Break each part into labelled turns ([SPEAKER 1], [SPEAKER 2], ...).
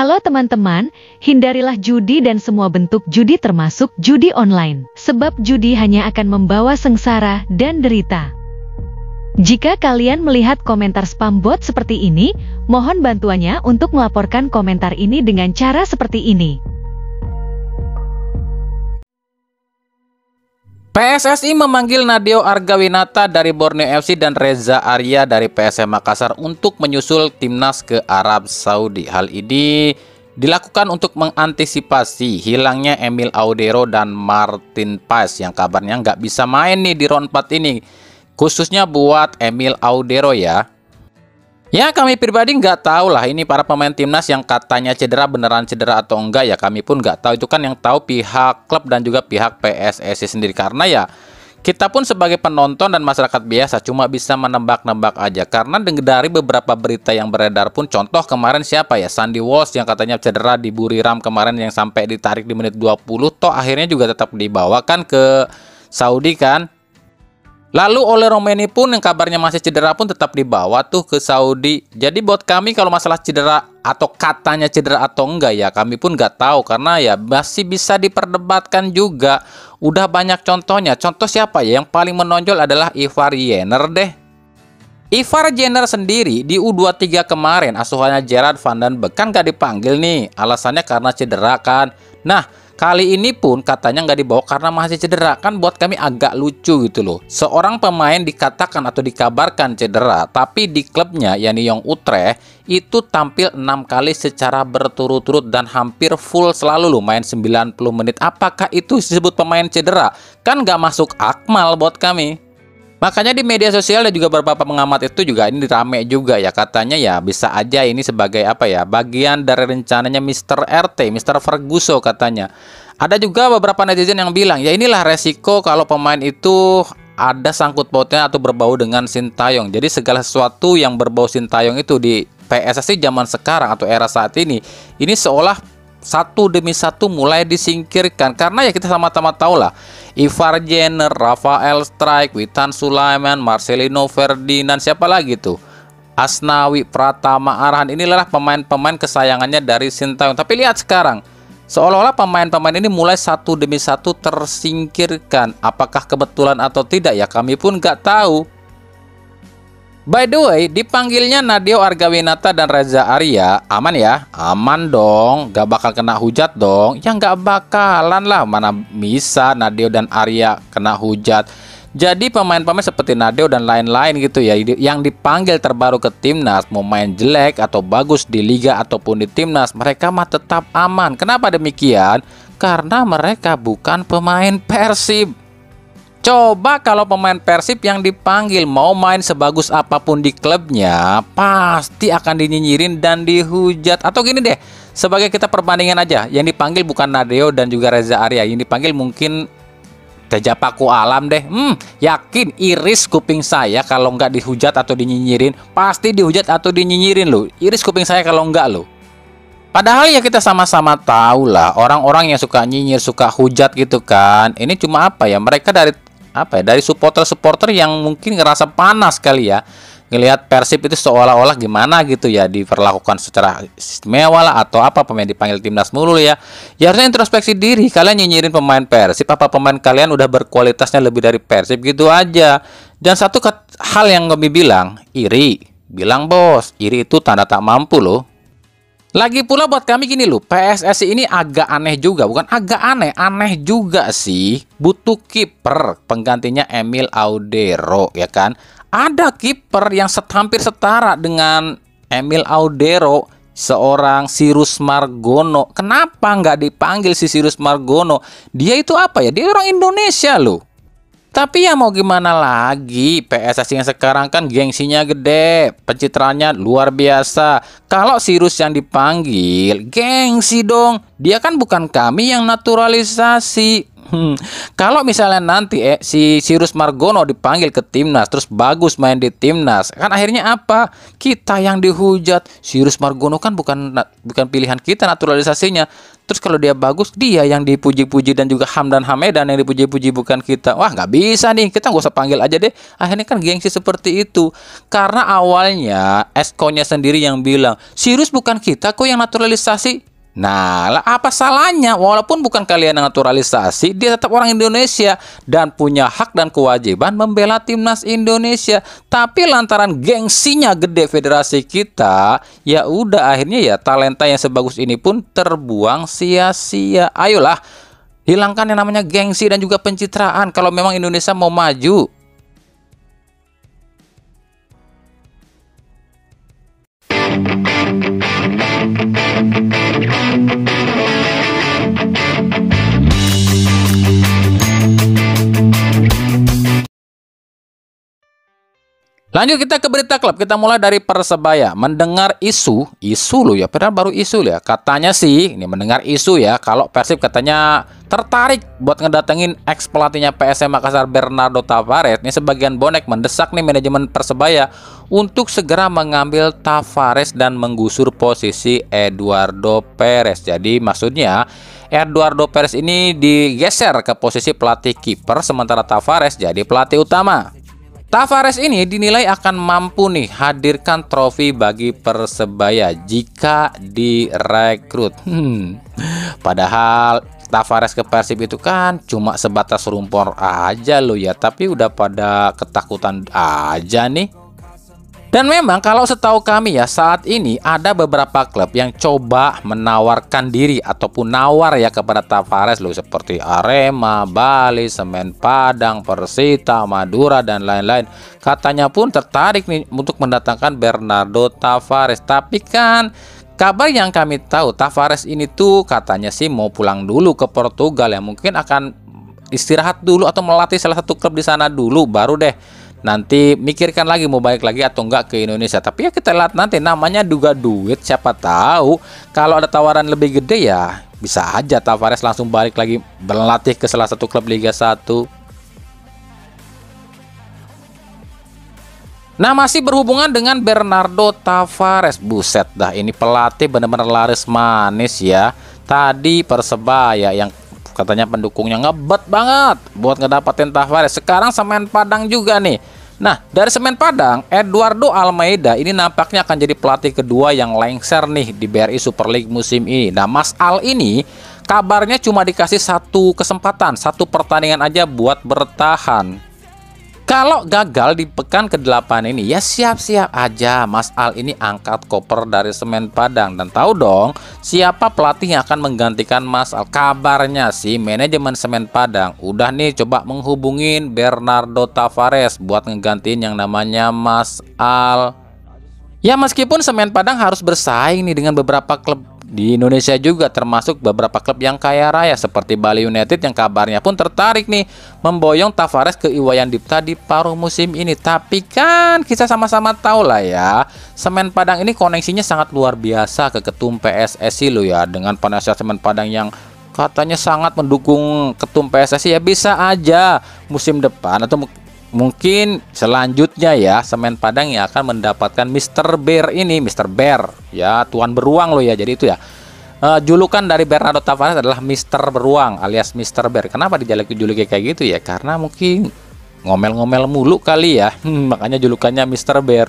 [SPEAKER 1] Halo teman-teman, hindarilah judi dan semua bentuk judi termasuk judi online. Sebab judi hanya akan membawa sengsara dan derita. Jika kalian melihat komentar spam bot seperti ini, mohon bantuannya untuk melaporkan komentar ini dengan cara seperti ini.
[SPEAKER 2] PSSI memanggil Nadeo Argawinata dari Borneo FC dan Reza Arya dari PSM Makassar untuk menyusul timnas ke Arab Saudi. Hal ini dilakukan untuk mengantisipasi hilangnya Emil Audero dan Martin Paes yang kabarnya nggak bisa main nih di round 4 ini. Khususnya buat Emil Audero ya. Ya kami pribadi nggak tahu lah ini para pemain timnas yang katanya cedera beneran cedera atau enggak ya, kami pun nggak tahu. Itu kan yang tahu pihak klub dan juga pihak PSSI sendiri, karena ya kita pun sebagai penonton dan masyarakat biasa cuma bisa menebak-nebak aja. Karena dari beberapa berita yang beredar pun, contoh kemarin siapa ya, Sandy Walsh yang katanya cedera di Buriram kemarin yang sampai ditarik di menit 20, toh akhirnya juga tetap dibawakan ke Saudi kan. Lalu oleh Romeni pun yang kabarnya masih cedera pun tetap dibawa tuh ke Saudi. Jadi buat kami kalau masalah cedera atau katanya cedera atau enggak ya kami pun nggak tahu, karena ya masih bisa diperdebatkan juga. Udah banyak contohnya. Contoh siapa ya yang paling menonjol adalah Ivar Jenner deh. Ivar Jenner sendiri di U23 kemarin asuhannya Gerard van den Beek kan nggak dipanggil nih. Alasannya karena cedera kan. Nah kali ini pun katanya nggak dibawa karena masih cedera. Kan buat kami agak lucu gitu loh. Seorang pemain dikatakan atau dikabarkan cedera, tapi di klubnya yakni Jong Utrecht itu tampil 6 kali secara berturut-turut dan hampir full selalu loh main 90 menit. Apakah itu disebut pemain cedera? Kan nggak masuk akmal buat kami. Makanya di media sosial dan juga beberapa pengamat itu juga ini rame juga ya, katanya ya bisa aja ini sebagai apa ya, bagian dari rencananya Mr. RT, Mr. Ferguson katanya. Ada juga beberapa netizen yang bilang ya inilah resiko kalau pemain itu ada sangkut pautnya atau berbau dengan Sintayong. Jadi segala sesuatu yang berbau Sintayong itu di PSSI zaman sekarang atau era saat ini seolah satu demi satu mulai disingkirkan. Karena ya kita sama-sama tahu lah, Ivar Jenner, Rafael Struijk, Witan Sulaiman, Marcelino Ferdinand, siapa lagi tuh, Asnawi, Pratama Arhan, inilah pemain-pemain kesayangannya dari Sintayong. Tapi lihat sekarang, seolah-olah pemain-pemain ini mulai satu demi satu tersingkirkan. Apakah kebetulan atau tidak ya kami pun nggak tahu. By the way, dipanggilnya Nadeo Argawinata dan Reza Arya, aman ya? Aman dong, gak bakal kena hujat dong. Ya gak bakalan lah, mana bisa Nadeo dan Arya kena hujat. Jadi pemain-pemain seperti Nadeo dan lain-lain gitu ya, yang dipanggil terbaru ke timnas, mau main jelek atau bagus di liga ataupun di timnas, mereka mah tetap aman. Kenapa demikian? Karena mereka bukan pemain Persib. Coba kalau pemain Persib yang dipanggil mau main sebagus apapun di klubnya, pasti akan dinyinyirin dan dihujat. Atau gini deh, sebagai kita perbandingan aja, yang dipanggil bukan Nadeo dan juga Reza Arya, yang dipanggil mungkin Teja Paku Alam deh. Yakin iris kuping saya kalau nggak dihujat atau dinyinyirin, pasti dihujat atau dinyinyirin loh. Iris kuping saya kalau nggak loh. Padahal ya kita sama-sama tahu lah, orang-orang yang suka nyinyir, suka hujat gitu kan, ini cuma apa ya, mereka dari supporter-supporter yang mungkin ngerasa panas kali ya, ngelihat Persib itu seolah-olah gimana gitu ya, diperlakukan secara istimewa lah atau apa, pemain dipanggil timnas mulu ya. Ya harusnya introspeksi diri, kalian nyinyirin pemain Persib, apa pemain kalian udah berkualitasnya lebih dari Persib gitu aja. Dan satu hal yang kami bilang, iri. Bilang bos, iri itu tanda tak mampu loh. Lagi pula buat kami gini loh, PSSI ini agak aneh juga, bukan agak aneh, aneh juga sih. Butuh kiper penggantinya Emil Audero ya kan. Ada kiper yang hampir setara dengan Emil Audero, seorang Cyrus Margono. Kenapa nggak dipanggil si Cyrus Margono? Dia itu apa ya? Dia orang Indonesia loh. Tapi ya mau gimana lagi, PSSI yang sekarang kan gengsinya gede, pencitraannya luar biasa. Kalau Cyrus yang dipanggil, gengsi dong. Dia kan bukan kami yang naturalisasi. Kalau misalnya nanti si Sirus Margono dipanggil ke timnas, terus bagus main di timnas, kan akhirnya apa? Kita yang dihujat. Sirus Margono kan bukan pilihan kita naturalisasinya. Terus kalau dia bagus, dia yang dipuji-puji, dan juga Hamdan Hamedan yang dipuji-puji, bukan kita. Wah, nggak bisa nih, kita nggak usah panggil aja deh. Akhirnya kan gengsi seperti itu. Karena awalnya Esko-nya sendiri yang bilang, Sirus bukan kita kok yang naturalisasi. Nah, lah apa salahnya? Walaupun bukan kalian yang naturalisasi, dia tetap orang Indonesia dan punya hak dan kewajiban membela timnas Indonesia. Tapi lantaran gengsinya gede federasi kita, ya udah akhirnya ya talenta yang sebagus ini pun terbuang sia-sia. Ayolah, hilangkan yang namanya gengsi dan juga pencitraan kalau memang Indonesia mau maju. Lanjut kita ke berita klub. Kita mulai dari Persebaya. Mendengar isu loh ya, padahal baru isu ya. Katanya sih, ini mendengar isu ya, kalau Persib katanya tertarik buat ngedatengin ex pelatihnya PSM Makassar Bernardo Tavares. Ini sebagian bonek mendesak nih manajemen Persebaya untuk segera mengambil Tavares dan menggusur posisi Eduardo Perez. Jadi maksudnya Eduardo Perez ini digeser ke posisi pelatih kiper, sementara Tavares jadi pelatih utama. Tavares ini dinilai akan mampu nih hadirkan trofi bagi Persebaya jika direkrut. Padahal Tavares ke Persib itu kan cuma sebatas rumpor aja loh ya, tapi udah pada ketakutan aja nih. Dan memang kalau setahu kami ya, saat ini ada beberapa klub yang coba menawarkan diri ataupun nawar ya kepada Tavares loh, seperti Arema, Bali, Semen Padang, Persita, Madura dan lain-lain. Katanya pun tertarik nih untuk mendatangkan Bernardo Tavares. Tapi kan kabar yang kami tahu, Tavares ini tuh katanya sih mau pulang dulu ke Portugal ya, mungkin akan istirahat dulu atau melatih salah satu klub di sana dulu, baru deh nanti mikirkan lagi mau balik lagi atau enggak ke Indonesia. Tapi ya kita lihat nanti, namanya juga duit, siapa tahu kalau ada tawaran lebih gede ya bisa aja Tavares langsung balik lagi berlatih ke salah satu klub Liga 1. Nah, masih berhubungan dengan Bernardo Tavares. Buset dah, ini pelatih benar-benar laris manis ya. Tadi Persebaya yang katanya pendukungnya ngebet banget buat ngedapatin Tavares, sekarang Semen Padang juga nih. Nah, dari Semen Padang, Eduardo Almeida ini nampaknya akan jadi pelatih kedua yang lengser nih di BRI Super League musim ini. Nah, Mas Al ini kabarnya cuma dikasih satu kesempatan, satu pertandingan aja buat bertahan. Kalau gagal di pekan ke-8 ini, ya siap-siap aja Mas Al ini angkat koper dari Semen Padang. Dan tahu dong siapa pelatih yang akan menggantikan Mas Al. Kabarnya sih manajemen Semen Padang udah nih coba menghubungin Bernardo Tavares buat ngegantiin yang namanya Mas Al. Ya meskipun Semen Padang harus bersaing nih dengan beberapa klub di Indonesia juga, termasuk beberapa klub yang kaya raya seperti Bali United yang kabarnya pun tertarik nih memboyong Tavares ke Iwayan Dipta di paruh musim ini. Tapi kan kita sama-sama tahu lah ya, Semen Padang ini koneksinya sangat luar biasa ke ketum PSSI lo ya, dengan penasihat Semen Padang yang katanya sangat mendukung ketum PSSI. Ya bisa aja musim depan atau mungkin selanjutnya ya Semen Padang yang akan mendapatkan Mr. Bear ini, Mr. Bear ya, Tuan Beruang loh ya. Jadi itu ya julukan dari Bernardo Tavares adalah Mr. Beruang alias Mr. Bear. Kenapa dijuluki kayak gitu ya? Karena mungkin ngomel-ngomel mulu kali ya, makanya julukannya Mr. Bear.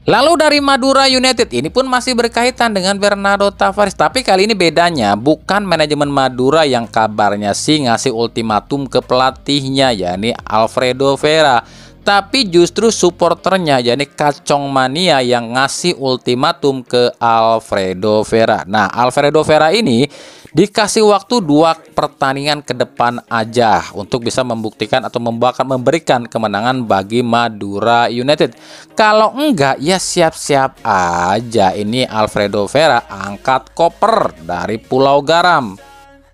[SPEAKER 2] Lalu dari Madura United ini pun masih berkaitan dengan Bernardo Tavares. Tapi kali ini bedanya bukan manajemen Madura yang kabarnya sih ngasih ultimatum ke pelatihnya, yakni Alfredo Vera. Tapi justru supporternya, yakni Kacong Mania, yang ngasih ultimatum ke Alfredo Vera. Nah, Alfredo Vera ini dikasih waktu 2 pertandingan ke depan aja untuk bisa membuktikan atau memberikan kemenangan bagi Madura United. Kalau enggak ya siap-siap aja ini Alfredo Vera angkat koper dari Pulau Garam.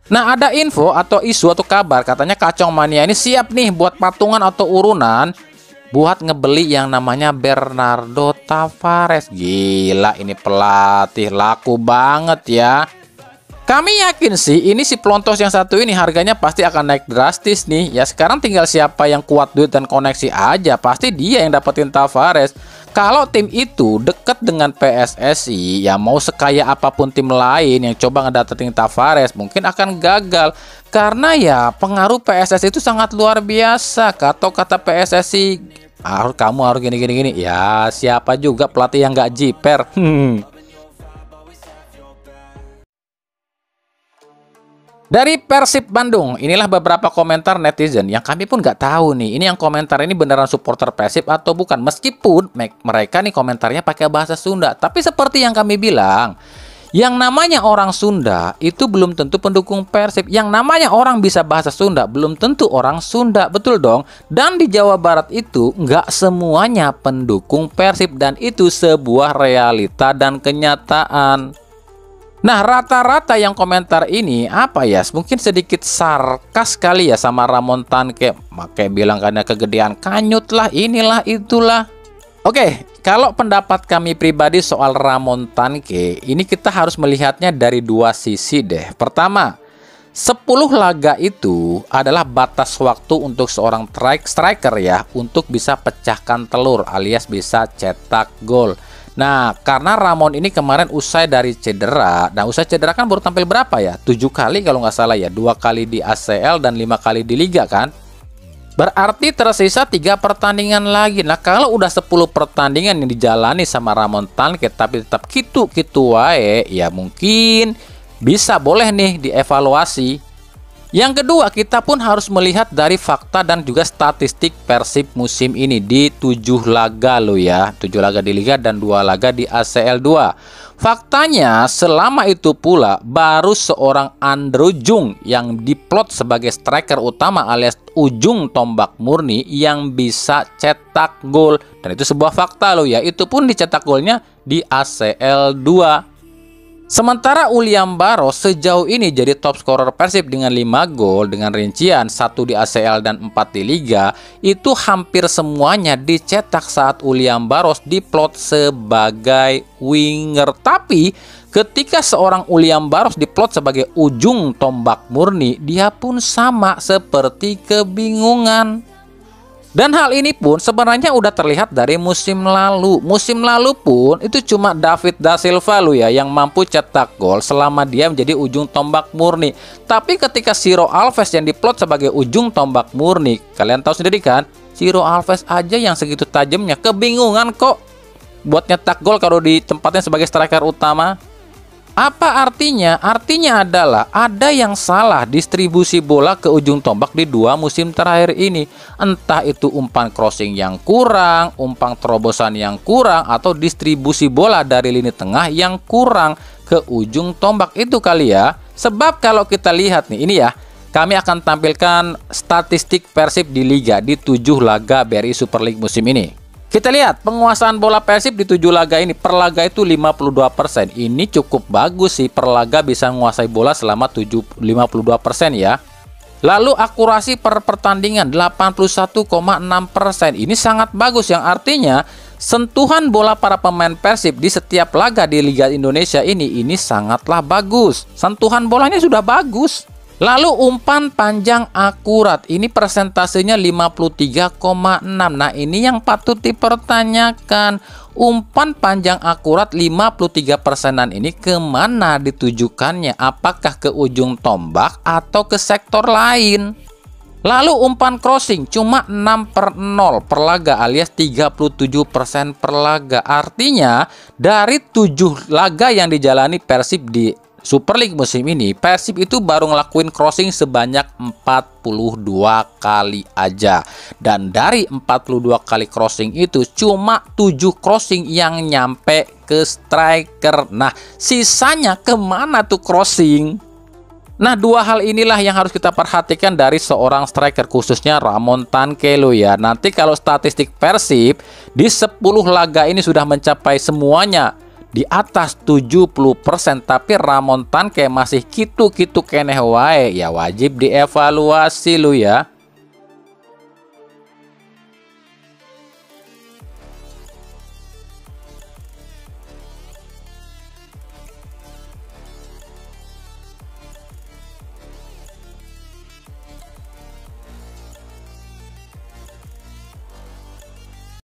[SPEAKER 2] Nah, ada info atau isu atau kabar katanya Kacong Mania ini siap nih buat patungan atau urunan buat ngebeli yang namanya Bernardo Tavares. Gila, ini pelatih laku banget ya. Kami yakin sih ini si Plontos yang satu ini harganya pasti akan naik drastis nih. Ya sekarang tinggal siapa yang kuat duit dan koneksi aja, pasti dia yang dapetin Tavares. Kalau tim itu dekat dengan PSSI, ya mau sekaya apapun tim lain yang coba ngedapetin Tavares mungkin akan gagal. Karena ya pengaruh PSSI itu sangat luar biasa. Atau kata PSSI, kamu harus gini. Ya siapa juga pelatih yang gak jiper. Dari Persib Bandung, inilah beberapa komentar netizen yang kami pun nggak tahu nih. Ini yang komentar ini beneran supporter Persib atau bukan. Meskipun mereka nih komentarnya pakai bahasa Sunda. Tapi seperti yang kami bilang, yang namanya orang Sunda itu belum tentu pendukung Persib. Yang namanya orang bisa bahasa Sunda belum tentu orang Sunda, betul dong. Dan di Jawa Barat itu nggak semuanya pendukung Persib. Dan itu sebuah realita dan kenyataan. Nah, rata-rata yang komentar ini apa ya? Mungkin sedikit sarkas kali ya sama Ramon Tanque. Makanya bilang karena kegedean kanyut lah, inilah itulah. Oke, kalau pendapat kami pribadi soal Ramon Tanque, ini kita harus melihatnya dari dua sisi deh. Pertama, 10 laga itu adalah batas waktu untuk seorang striker ya, untuk bisa pecahkan telur alias bisa cetak gol. Nah, karena Ramon ini kemarin usai dari cedera. Nah, usai cedera kan baru tampil berapa ya? 7 kali kalau nggak salah ya. 2 kali di ACL dan 5 kali di Liga kan? Berarti tersisa 3 pertandingan lagi. Nah, kalau udah 10 pertandingan yang dijalani sama Ramon Tanque tapi tetap gitu-gitu wae, ya mungkin bisa boleh nih dievaluasi. Yang kedua, kita pun harus melihat dari fakta dan juga statistik Persib musim ini di 7 laga loh ya. 7 laga di Liga dan 2 laga di ACL 2. Faktanya selama itu pula baru seorang Andrew Jung yang diplot sebagai striker utama alias ujung tombak murni yang bisa cetak gol. Dan itu sebuah fakta loh ya. Itu pun dicetak golnya di ACL 2. Sementara William Barros sejauh ini jadi top scorer Persib dengan 5 gol dengan rincian 1 di ACL dan 4 di Liga. Itu hampir semuanya dicetak saat William Barros diplot sebagai winger. Tapi ketika seorang William Barros diplot sebagai ujung tombak murni, dia pun sama seperti kebingungan. Dan hal ini pun sebenarnya udah terlihat dari musim lalu. Musim lalu pun itu cuma David da Silva lo ya yang mampu cetak gol selama dia menjadi ujung tombak murni. Tapi ketika Ciro Alves yang diplot sebagai ujung tombak murni, kalian tahu sendiri kan, Ciro Alves aja yang segitu tajamnya kebingungan kok buat nyetak gol kalau ditempatnya sebagai striker utama. Apa artinya? Artinya adalah ada yang salah distribusi bola ke ujung tombak di 2 musim terakhir ini. Entah itu umpan crossing yang kurang, umpan terobosan yang kurang, atau distribusi bola dari lini tengah yang kurang ke ujung tombak itu kali ya. Sebab kalau kita lihat nih, ini ya, kami akan tampilkan statistik Persib di Liga di 7 laga BRI Super League musim ini. Kita lihat penguasaan bola Persib di 7 laga ini, per laga itu 52%. Ini cukup bagus sih, per laga bisa menguasai bola selama 52% ya. Lalu akurasi per pertandingan 81,6%. Ini sangat bagus, yang artinya sentuhan bola para pemain Persib di setiap laga di Liga Indonesia ini sangatlah bagus. Sentuhan bolanya sudah bagus. Lalu umpan panjang akurat, ini persentasenya 53,6. Nah, ini yang patut dipertanyakan. Umpan panjang akurat 53%-an ini kemana ditujukannya? Apakah ke ujung tombak atau ke sektor lain? Lalu umpan crossing cuma 6/0 per laga alias 37% per laga. Artinya dari 7 laga yang dijalani Persib di Super League musim ini, Persib itu baru ngelakuin crossing sebanyak 42 kali aja. Dan dari 42 kali crossing itu cuma 7 crossing yang nyampe ke striker. Nah, sisanya kemana tuh crossing? Nah, 2 hal inilah yang harus kita perhatikan dari seorang striker, khususnya Ramon Tanque lo ya. Nanti kalau statistik Persib di 10 laga ini sudah mencapai semuanya di atas 70%, tapi Ramon Tanque masih kitu-kitu keneh wae, ya wajib dievaluasi lu ya.